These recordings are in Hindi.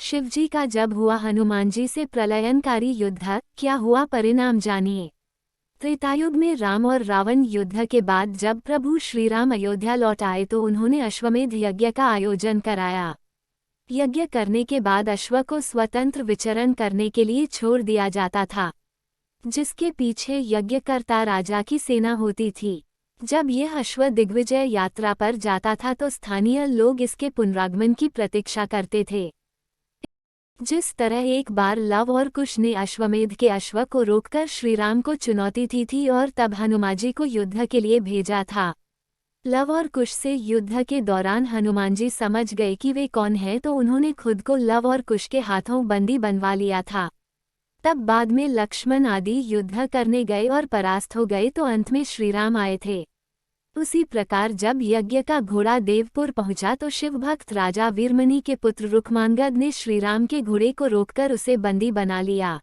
शिवजी का जब हुआ हनुमान जी से प्रलयनकारी युद्ध, क्या हुआ परिणाम जानिए। त्रेतायुग में राम और रावण युद्ध के बाद जब प्रभु श्री राम अयोध्या लौट आए तो उन्होंने अश्वमेध यज्ञ का आयोजन कराया। यज्ञ करने के बाद अश्व को स्वतंत्र विचरण करने के लिए छोड़ दिया जाता था, जिसके पीछे यज्ञकर्ता राजा की सेना होती थी। जब यह अश्व दिग्विजय यात्रा पर जाता था तो स्थानीय लोग इसके पुनरागमन की प्रतीक्षा करते थे। जिस तरह एक बार लव और कुश ने अश्वमेध के अश्व को रोककर श्रीराम को चुनौती दी थी और तब हनुमान जी को युद्ध के लिए भेजा था। लव और कुश से युद्ध के दौरान हनुमान जी समझ गए कि वे कौन हैं, तो उन्होंने खुद को लव और कुश के हाथों बंदी बनवा लिया था। तब बाद में लक्ष्मण आदि युद्ध करने गए और परास्त हो गए तो अंत में श्रीराम आए थे। उसी प्रकार जब यज्ञ का घोड़ा देवपुर पहुंचा तो शिवभक्त राजा वीरमणि के पुत्र रुक्मांगद ने श्रीराम के घोड़े को रोककर उसे बंदी बना लिया।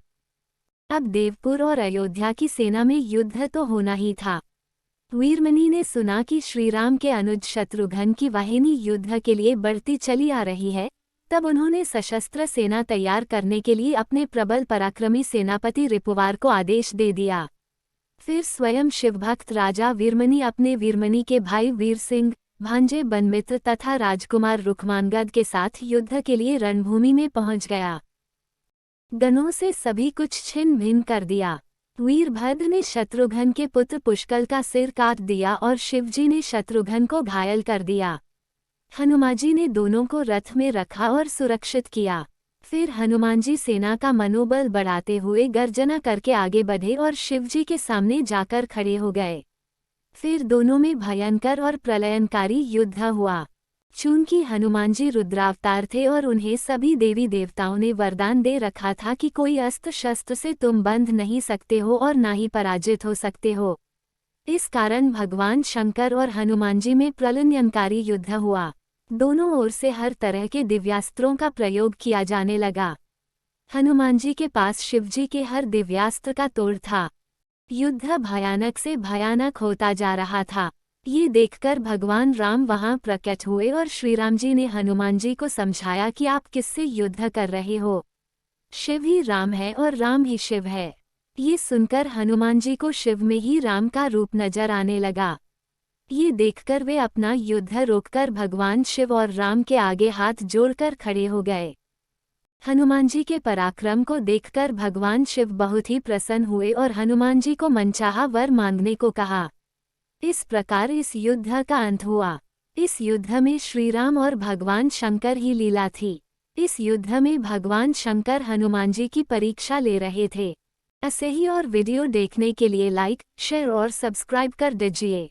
अब देवपुर और अयोध्या की सेना में युद्ध तो होना ही था। वीरमणि ने सुना कि श्रीराम के अनुज शत्रुघ्न की वाहिनी युद्ध के लिए बढ़ती चली आ रही है। तब उन्होंने सशस्त्र सेना तैयार करने के लिए अपने प्रबल पराक्रमी सेनापति रिपुवार को आदेश दे दिया। फिर स्वयं शिवभक्त राजा वीरमणि अपने वीरमणि के भाई वीर सिंह, भांजे बनमित्र तथा राजकुमार रुक्मांगद के साथ युद्ध के लिए रणभूमि में पहुंच गया। गनों से सभी कुछ छिन्न भिन्न कर दिया। वीरभद्र ने शत्रुघ्न के पुत्र पुष्कल का सिर काट दिया और शिवजी ने शत्रुघ्न को घायल कर दिया। हनुमान जी ने दोनों को रथ में रखा और सुरक्षित किया। फिर हनुमान जी सेना का मनोबल बढ़ाते हुए गर्जना करके आगे बढ़े और शिवजी के सामने जाकर खड़े हो गए। फिर दोनों में भयंकर और प्रलयनकारी युद्ध हुआ। चूंकि हनुमान जी रुद्रावतार थे और उन्हें सभी देवी देवताओं ने वरदान दे रखा था कि कोई अस्त्र शस्त्र से तुम बंध नहीं सकते हो और ना ही पराजित हो सकते हो, इस कारण भगवान शंकर और हनुमान जी में प्रलयनकारी युद्ध हुआ। दोनों ओर से हर तरह के दिव्यास्त्रों का प्रयोग किया जाने लगा। हनुमान जी के पास शिवजी के हर दिव्यास्त्र का तोड़ था। युद्ध भयानक से भयानक होता जा रहा था। ये देखकर भगवान राम वहां प्रकट हुए और श्रीराम जी ने हनुमान जी को समझाया कि आप किससे युद्ध कर रहे हो। शिव ही राम है और राम ही शिव है। ये सुनकर हनुमान जी को शिव में ही राम का रूप नजर आने लगा। ये देखकर वे अपना युद्ध रोककर भगवान शिव और राम के आगे हाथ जोड़कर खड़े हो गए। हनुमान जी के पराक्रम को देखकर भगवान शिव बहुत ही प्रसन्न हुए और हनुमान जी को मनचाहा वर मांगने को कहा। इस प्रकार इस युद्ध का अंत हुआ। इस युद्ध में श्रीराम और भगवान शंकर ही लीला थी। इस युद्ध में भगवान शंकर हनुमान जी की परीक्षा ले रहे थे। ऐसे ही और वीडियो देखने के लिए लाइक, शेयर और सब्सक्राइब कर दीजिए।